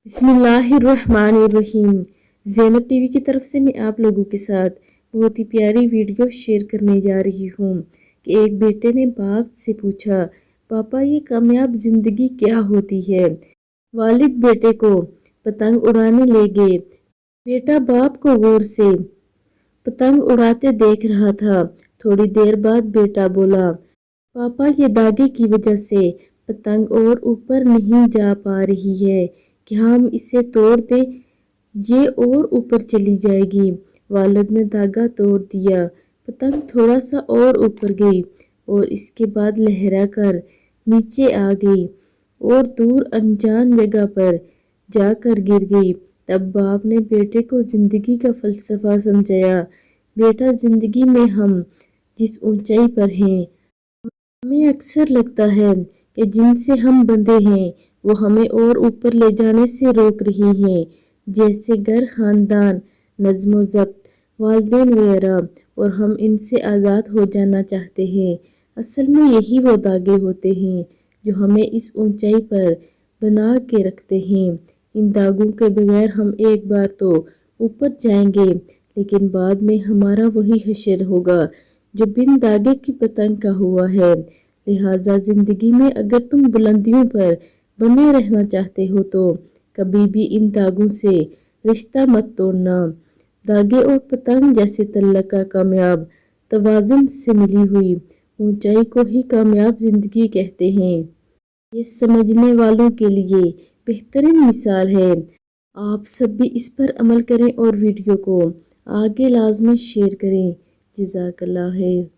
बिस्मिल्लाहिर्रहमानिर्रहीम। ज़ैनब टीवी की तरफ से मैं आप लोगों के साथ बहुत ही प्यारी वीडियो शेयर करने जा रही हूँ कि एक बेटे ने बाप से पूछा, पापा ये कामयाब ज़िंदगी क्या होती है। वालिद बेटे को पतंग उड़ाने ले गए। बेटा बाप को गौर से पतंग उड़ाते देख रहा था। थोड़ी देर बाद बेटा बोला, पापा ये दागे की वजह से पतंग और ऊपर नहीं जा पा रही है, क्या हम इसे तोड़ दें, ये और ऊपर चली जाएगी। वालिद ने धागा तोड़ दिया। पतंग थोड़ा सा और ऊपर गई और इसके बाद लहरा कर नीचे आ गई और दूर अनजान जगह पर जाकर गिर गई। तब बाप ने बेटे को जिंदगी का फलसफा समझाया। बेटा, जिंदगी में हम जिस ऊंचाई पर हैं, हमें अक्सर लगता है कि जिनसे हम बंधे हैं वो हमें और ऊपर ले जाने से रोक रही हैं, जैसे घर, खानदान, नज़्म ज़ब्त, वालिदैन वगैरह, और हम इनसे आज़ाद हो जाना चाहते हैं। असल में यही वो धागे होते हैं जो हमें इस ऊंचाई पर बना के रखते हैं। इन धागों के बगैर हम एक बार तो ऊपर जाएंगे, लेकिन बाद में हमारा वही हश्र होगा जो बिन धागे की पतंग का हुआ है। लिहाजा जिंदगी में अगर तुम बुलंदियों पर बने रहना चाहते हो तो कभी भी इन धागों से रिश्ता मत तोड़ना। धागे और पतंग जैसे तल्लका कामयाब तवाज़ुन से मिली हुई ऊंचाई को ही कामयाब जिंदगी कहते हैं। ये समझने वालों के लिए बेहतरीन मिसाल है। आप सब भी इस पर अमल करें और वीडियो को आगे लाजमी शेयर करें। जज़ाकल्लाह खैर।